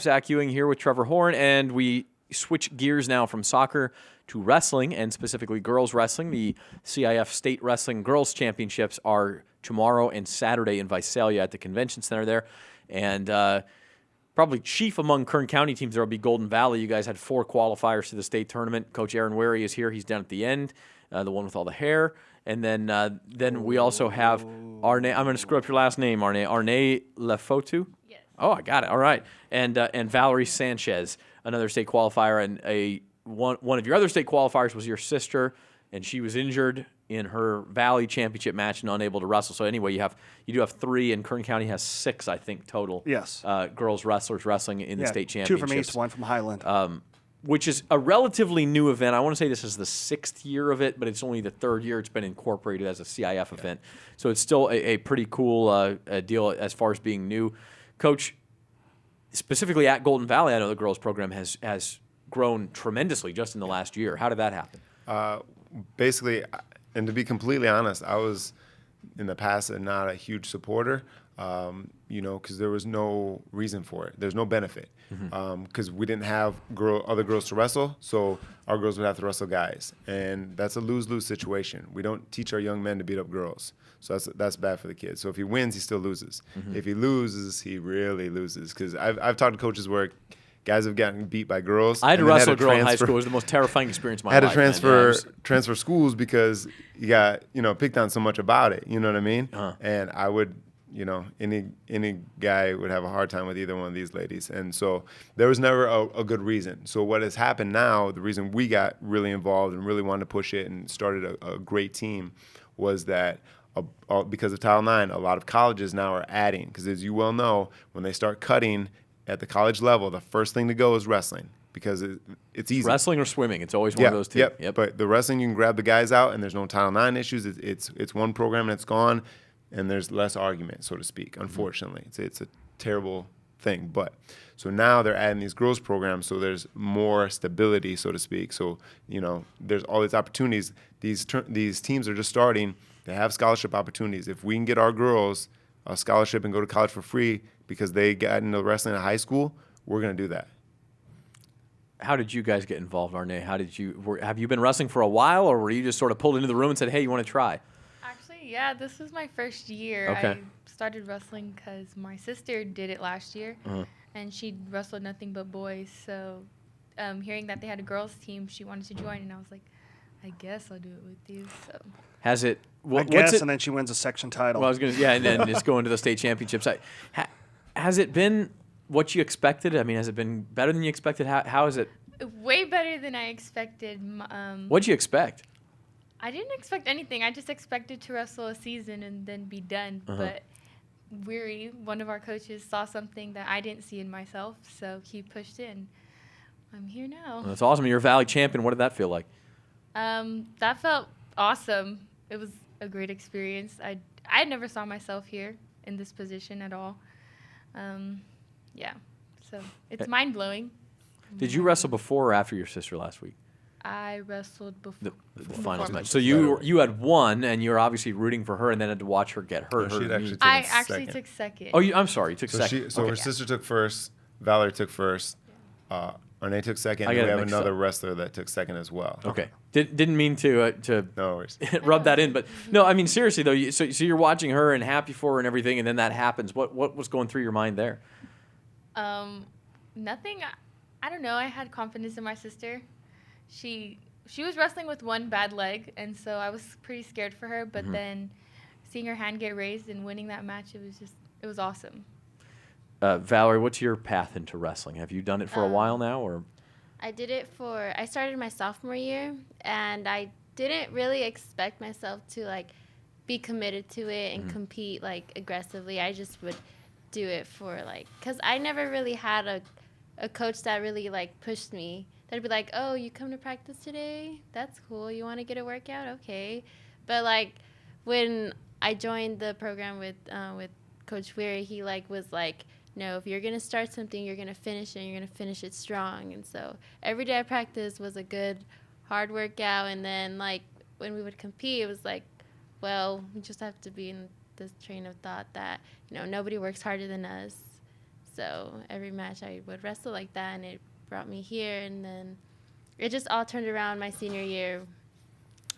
Zach Ewing here with Trevor Horn, and we switch gears now from soccer to wrestling, and specifically girls wrestling. The CIF State Wrestling Girls Championships are tomorrow and Saturday in Visalia at the Convention Center there. And probably chief among Kern County teams there will be Golden Valley. You guys had 4 qualifiers to the state tournament. Coach Aaron WHERY is here. He's down at the end, the one with all the hair. And then we also have ARNAE. I'm going to screw up your last name, ARNAE. ARNAE LEFOTU? Yes. Oh, I got it. All right. And Valerie Sanchez, another state qualifier. And one of your other state qualifiers was your sister, and she was injured in her Valley Championship match and unable to wrestle. So anyway, you do have 3, and Kern County has 6, I think, total. Yes. Girls wrestlers wrestling in the state championships. 2 from East, 1 from Highland. Which is a relatively new event. I want to say this is the 6th year of it, but it's only the 3rd year it's been incorporated as a CIF event. So it's still a pretty cool deal as far as being new. Coach, specifically at Golden Valley, I know the girls program has grown tremendously just in the last year. How did that happen? Basically, and to be completely honest, I was in the past not a huge supporter, because there was no reason for it. There's no benefit because we didn't have other girls to wrestle, so our girls would have to wrestle guys, and that's a lose-lose situation. We don't teach our young men to beat up girls, so that's bad for the kids. So if he wins, he still loses. If he loses, he really loses, because I've talked to coaches where guys have gotten beat by girls. I had to wrestle a girl in high school. It was the most terrifying experience of my life. I had to transfer schools because you got picked on so much about it. You know what I mean? And I would, any guy would have a hard time with either one of these ladies. And so there was never a good reason. So what has happened now, the reason we got really involved and really wanted to push it and started a great team was that because of Title IX, a lot of colleges now are adding. Because as you well know, when they start cutting at the college level, the first thing to go is wrestling because it's easy. Wrestling or swimming, it's always one of those two. Yep. But the wrestling, you can grab the guys out, and there's no Title IX issues. It's one program and it's gone, and there's less argument, so to speak. Unfortunately, it's a terrible thing. But so now they're adding these girls programs, so there's more stability, so to speak. So there's all these opportunities. These teams are just starting. They have scholarship opportunities. If we can get our girls a scholarship and go to college for free because they got into wrestling in high school, we're going to do that. How did you guys get involved, ARNAE? Have you been wrestling for a while, or were you just sort of pulled into the room and said, hey, you want to try? Actually, yeah, this was my first year. Okay. I started wrestling because my sister did it last year, and she wrestled nothing but boys. So hearing that they had a girls team, she wanted to join, and I was like, I guess I'll do it with you. So has it? And then she wins a section title. Well, I was going to, and then just going to the state championships. Has it been what you expected? I mean, has it been better than you expected? How is it? Way better than I expected. What'd you expect? I didn't expect anything. I just expected to wrestle a season and then be done. But WHERY, one of our coaches, saw something that I didn't see in myself, so he pushed in. I'm here now. Well, that's awesome. You're a Valley champion. What did that feel like? That felt awesome. It was a great experience. I never saw myself here in this position at all. So it's mind-blowing. Did you wrestle before or after your sister last week? I wrestled before the finals match. So you had won, and you were obviously rooting for her, and then had to watch her get hurt. I actually took second. Oh, I'm sorry, you took second. Her sister took first. Valerie took first. ARNAE took second. And we have another wrestler that took second as well. Okay. Didn't mean to no worries. rub that in, but no, I mean seriously though. So you're watching her and happy for her and everything, and then that happens. What was going through your mind there? Nothing. I don't know. I had confidence in my sister. She was wrestling with one bad leg, and so I was pretty scared for her. But then seeing her hand get raised and winning that match, it was awesome. Valerie, what's your path into wrestling? Have you done it for a while now, or? I started my sophomore year, and I didn't really expect myself to be committed to it and compete aggressively. I just would do it because I never really had a coach that really pushed me. That'd be like, oh, you come to practice today? That's cool. You want to get a workout? Okay. But when I joined the program with Coach WHERY, he was like, no, if you're going to start something, you're going to finish it, and you're going to finish it strong. And so every day I practiced was a good, hard workout. And then, when we would compete, it was well, we just have to be in this train of thought that, nobody works harder than us. So every match I would wrestle like that, and it brought me here. And then it just all turned around my senior year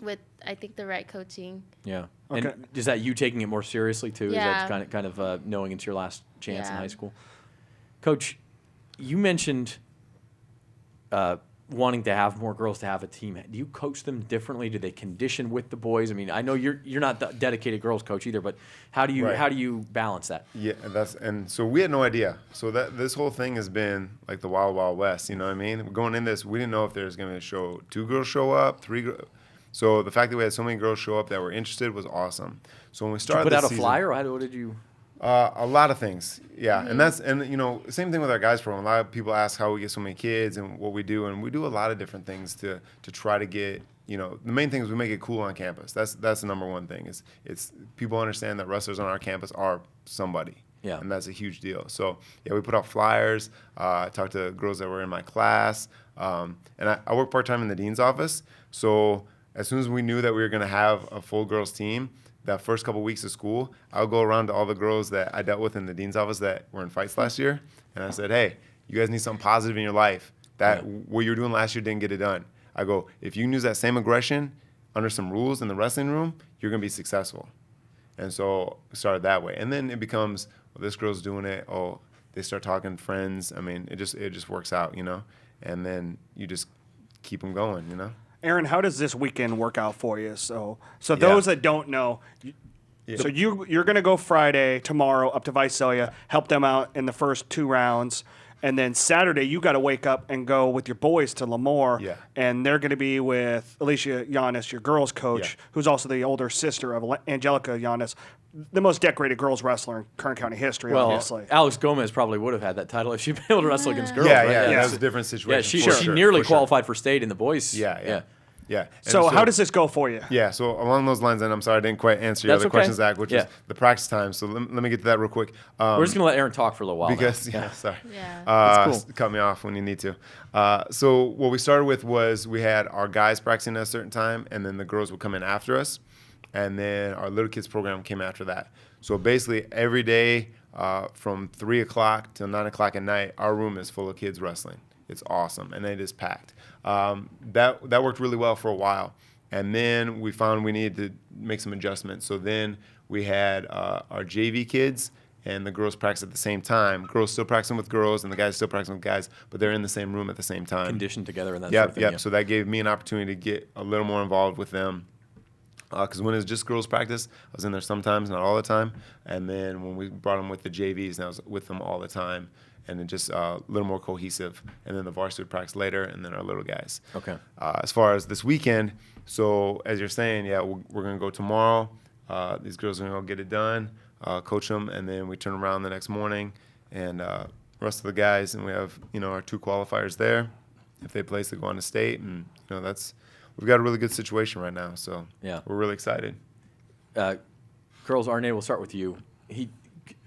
with, I think, the right coaching. Yeah. Okay. And is that you taking it more seriously too? Yeah. Is that kind of knowing it's your last chance in Yeah. high school? Coach, you mentioned wanting to have more girls to have a team. Do you coach them differently? Do they condition with the boys? I mean, I know you're not the dedicated girls coach either, but how do you balance that? Yeah, and so we had no idea. So this whole thing has been like the wild, wild west. You know what I mean? Going in this, we didn't know if there's going to two girls show up, three girls. So the fact that we had so many girls show up that were interested was awesome. So when we started, Did you put out a season, flyer, or what did you? a lot of things, yeah, and you know, same thing with our guys program. A lot of people ask how we get so many kids and what we do, and we do a lot of different things to try to get, you know, the main thing is we make it cool on campus. That's the number one thing. It's people understand that wrestlers on our campus are somebody. Yeah. And that's a huge deal. So yeah, we put out flyers. I talked to girls that were in my class, and I work part time in the dean's office. So as soon as we knew that we were going to have a full girls team, that first couple weeks of school, I would go around to all the girls that I dealt with in the dean's office that were in fights last year, and I said, hey, you guys need something positive in your life. That what you were doing last year didn't get it done. I go, if you can use that same aggression under some rules in the wrestling room, you're going to be successful. And so it started that way. And then it becomes, well, this girl's doing it. Oh, they start talking friends. I mean, it just works out, you know. And then you just keep them going, you know. Aaron, how does this weekend work out for you? So those that don't know, so you're going to go Friday, tomorrow, up to Visalia, help them out in the first 2 rounds. And then Saturday, you got to wake up and go with your boys to Lemoore. Yeah. And they're going to be with Alicia Giannis, your girls coach, who's also the older sister of Angelica Giannis, the most decorated girls wrestler in Kern County history, Well, obviously. Alex Gomez probably would have had that title if she'd been able to wrestle against girls. Yeah, right? yeah, that was a different situation. Yeah, she for nearly for sure. qualified for state in the boys. Yeah. And So how does this go for you? Yeah, so along those lines, and I'm sorry I didn't quite answer your That's other okay. question, Zach, which is Yeah. the practice time. So let me get to that real quick. We're just gonna let Aaron talk for a little while. Because now. sorry. Yeah. That's cool. Cut me off when you need to. So what we started with was we had our guys practicing at a certain time, and then the girls would come in after us, and then our little kids program came after that. So basically every day from 3 o'clock till 9 o'clock at night, our room is full of kids wrestling. It's awesome, and it is packed. That worked really well for a while. And then we found we needed to make some adjustments. So then we had our JV kids and the girls practice at the same time. Girls still practicing with girls and the guys still practicing with guys, but they're in the same room at the same time. Conditioned together and that Yep, sort of thing. yep. Yeah. So that gave me an opportunity to get a little more involved with them. Because when it was just girls practice, I was in there sometimes, not all the time. And then when we brought them with the JVs, I was with them all the time. And it just a little more cohesive. And then the varsity would practice later, and then our little guys. Okay. As far as this weekend, so as you're saying, yeah, we're going to go tomorrow. These girls are going to go get it done, coach them, and then we turn around the next morning. And the rest of the guys, and we have, you know, our 2 qualifiers there. If they place, they go on to state. And, you know, we've got a really good situation right now. So Yeah. we're really excited. Girls, ARNAE, we'll start with you.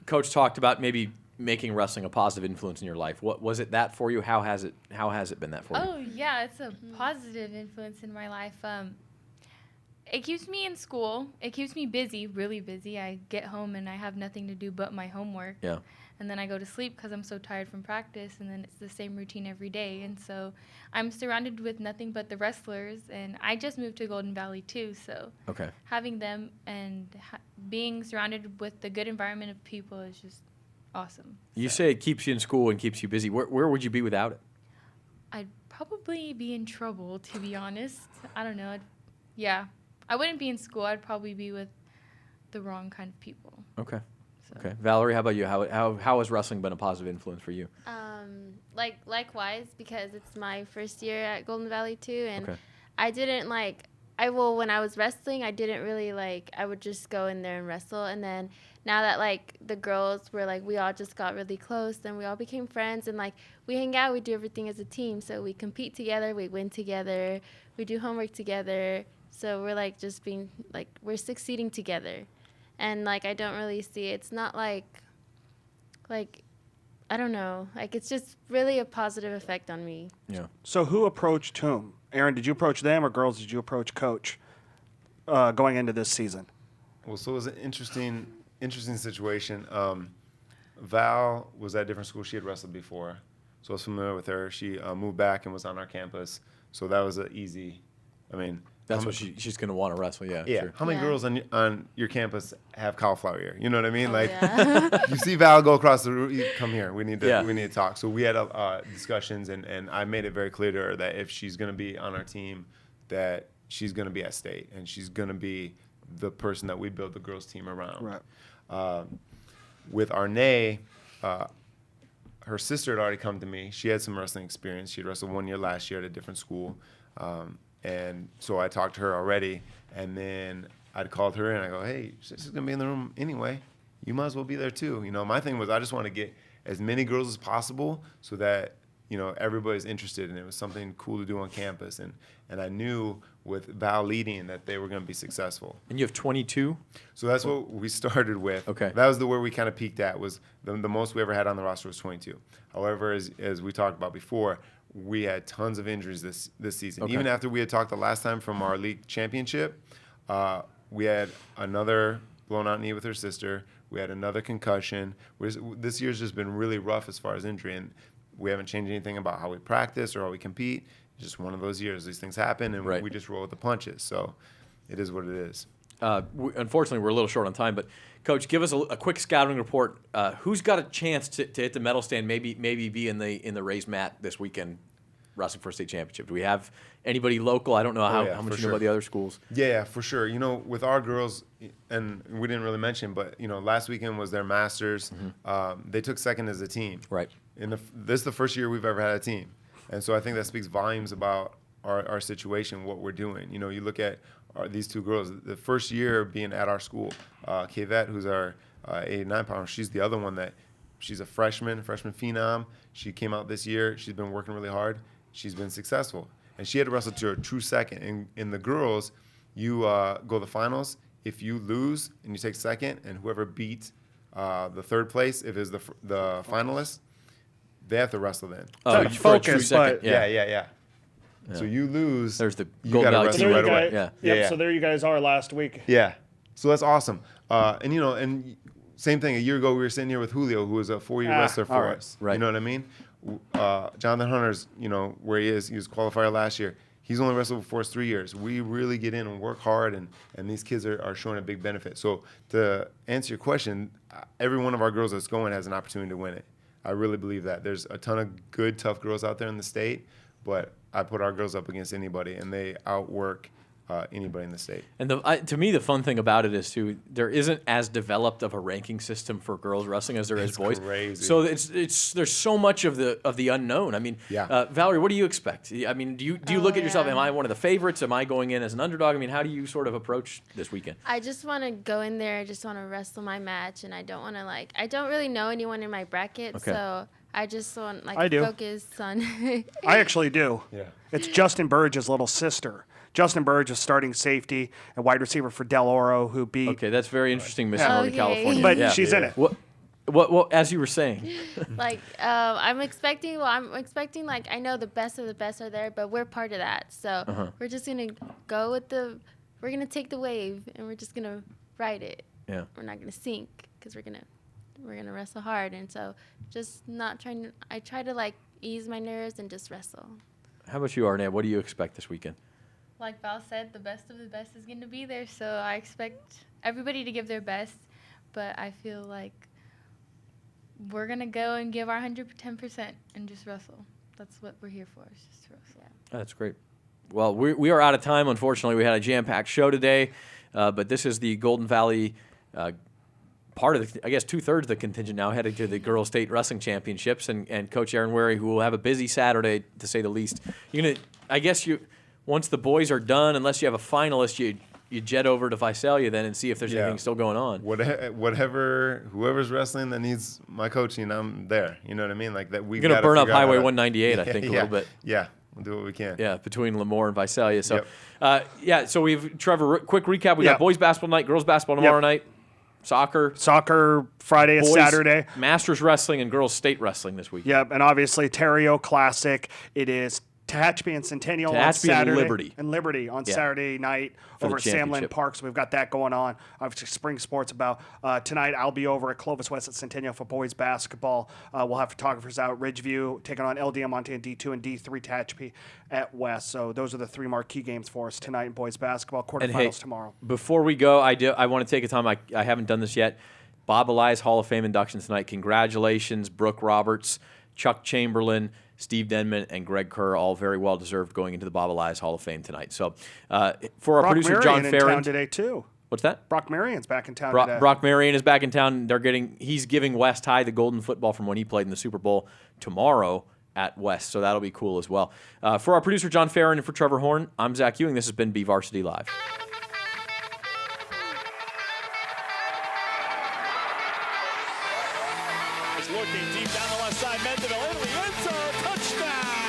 Coach talked about maybe making wrestling a positive influence in your life. What was it that for you? How has it been that for you? Oh, yeah, it's a positive influence in my life. It keeps me in school. It keeps me busy, really busy. I get home and I have nothing to do but my homework. Yeah. And then I go to sleep because I'm so tired from practice, and then it's the same routine every day. And so I'm surrounded with nothing but the wrestlers, and I just moved to Golden Valley too, so Okay. having them and being surrounded with the good environment of people is just awesome. You So say it keeps you in school and keeps you busy. Where would you be without it? I'd probably be in trouble, to be honest. I don't know. I wouldn't be in school. I'd probably be with the wrong kind of people. Okay. So. Okay. Valerie, how about you? How has wrestling been a positive influence for you? Likewise, because it's my first year at Golden Valley too, and Okay. I didn't when I was wrestling, I didn't really I would just go in there and wrestle, and then now that the girls were we all just got really close, and we all became friends, and we hang out, we do everything as a team, so we compete together, we win together, we do homework together, so we're just being we're succeeding together, and I don't really see it's not I don't know. It's just really a positive effect on me. Yeah. So who approached whom? Aaron, did you approach them, or girls, did you approach Coach going into this season? Well, so it was an interesting situation. Val was at a different school. She had wrestled before, so I was familiar with her. She moved back and was on our campus, so that was an easy. I mean, That's what she's going to want to wrestle. Yeah. yeah. Sure. How many Yeah. girls on your campus have cauliflower ear? You know what I mean? Oh, like, yeah. you see Val go across the room, come here. We need to Yeah. we need to talk. So we had discussions, and I made it very clear to her that if she's going to be on our team, that she's going to be at state, and she's going to be the person that we build the girls team around. Right. With ARNAE, her sister had already come to me. She had some wrestling experience. She had wrestled 1 year last year at a different school. And so I talked to her already, and then I'd called her and I go, hey, she's going to be in the room anyway. You might as well be there too. You know, my thing was I just want to get as many girls as possible so that, you know, everybody's interested, and it was something cool to do on campus. And I knew with Val leading that they were going to be successful. And you have 22? So that's what we started with. Okay. That was where we kind of peaked at, was the most we ever had on the roster was 22. However, as we talked about before, we had tons of injuries this season. Okay. Even after we had talked the last time from our league championship, we had another blown out knee with her sister. We had another concussion. This year's just been really rough as far as injury, and we haven't changed anything about how we practice or how we compete. It's just one of those years. These things happen, and Right. we just roll with the punches. So it is what it is. Unfortunately, we're a little short on time, but Coach, give us a quick scouting report. Who's got a chance to hit the medal stand? Maybe be in the raised mat this weekend, wrestling for a state championship. Do we have anybody local? I don't know how much for you know sure. about the other schools. Yeah, for sure. You know, with our girls, and we didn't really mention, but you know, last weekend was their Masters. They took second as a team. Right. This is the first year we've ever had a team, and so I think that speaks volumes about our situation, what we're doing. You know, you look at these two girls, the first year being at our school. Kayvette, who's our 89-pounder, she's the other one that she's a freshman phenom. She came out this year. She's been working really hard. She's been successful, and she had to wrestle to a true second. In the girls, you go to the finals. If you lose and you take second, and whoever beat the third place, if it's the finalist, they have to wrestle then. Oh, Like for a true focus, second. but- Yeah. So you lose. There's the you Golden gotta Valley wrestle team there right you away. guys, Yeah. Yep, Yeah. so there you guys are last week. Yeah. So that's awesome. And you know, and same thing. A year ago, we were sitting here with Julio, who was a 4-year wrestler all for right. us. Right. You know what I mean? Jonathan Hunter's, you know, where he is. He was qualifier last year. He's only wrestled for us 3 years. We really get in and work hard, and these kids are showing a big benefit. So to answer your question, every one of our girls that's going has an opportunity to win it. I really believe that. There's a ton of good, tough girls out there in the state, but I put our girls up against anybody, and they outwork anybody in the state. And to me, the fun thing about it is too, there isn't as developed of a ranking system for girls wrestling as there is It's boys. crazy. So there's so much of the unknown. I mean, Yeah. Valerie, what do you expect? I mean, do you look at yourself? yeah. Am I one of the favorites? Am I going in as an underdog? I mean, how do you sort of approach this weekend? I just want to go in there. I just want to wrestle my match, and I don't want to I don't really know anyone in my bracket, Okay. so I just want I do. focus on. I actually do. Yeah. It's Justin Burge's little sister. Justin Burge is starting safety and wide receiver for Del Oro, who beat. Okay, that's very interesting, Miss Yeah. Northern Okay. California. But yeah. she's in it. What? As you were saying, I'm expecting. I know the best of the best are there, but we're part of that. So we're just gonna go with we're gonna take the wave, and we're just gonna ride it. yeah. We're not gonna sink because we're gonna wrestle hard, and so just not trying to. I try to ease my nerves and just wrestle. How about you, ARNAE? What do you expect this weekend? Like Val said, the best of the best is going to be there. So I expect everybody to give their best. But I feel like we're going to go and give our 110% and just wrestle. That's what we're here for, is just to wrestle. Yeah. That's great. Well, we are out of time, unfortunately. We had a jam-packed show today, but this is the Golden Valley part of the, I guess, 2/3 of the contingent now headed to the Girls State Wrestling Championships, and Coach Aaron WHERY, who will have a busy Saturday, to say the least. Once the boys are done, unless you have a finalist, you jet over to Visalia then and see if there's anything still going on. Whoever's wrestling that needs my coaching, I'm there. You know what I mean? Like that. We're going to burn up Highway 198, I think, a little bit. Yeah, we'll do what we can. Yeah, between Lemoore and Visalia. So, Yep. so we've, Trevor, quick recap. We Yep. got boys basketball tonight, girls basketball tomorrow night, soccer Friday and boys Saturday. Masters wrestling, and girls state wrestling this week. Yep, and obviously Terrio Classic. It is Tehachapi and Centennial on Tehachapi and Saturday. Liberty. And Liberty on Saturday night For the over at Sam Lynn championship. Park. So we've got that going on. Obviously, spring sports about. Tonight, I'll be over at Clovis West at Centennial for boys basketball. We'll have photographers out. Ridgeview taking on LDM Montana D2 and D3 Tehachapi at West. So those are the 3 marquee games for us tonight in boys basketball. Quarterfinals tomorrow. Before we go, I want to take a time. I haven't done this yet. Bob Elias Hall of Fame induction tonight. Congratulations, Brooke Roberts, Chuck Chamberlain, Steve Denman, and Greg Kerr, all very well deserved going into the Bob Elias Hall of Fame tonight. So, for our Brock producer John Marion in town Farron today too. what's that? Brock Marion's back in town today. Brock Marion is back in town. He's giving West High the golden football from when he played in the Super Bowl tomorrow at West. So that'll be cool as well. For our producer John Farron and for Trevor Horn, I'm Zach Ewing. This has been BVarsity Live. Looking deep down the left side, Mendeville into the end zone, touchdown!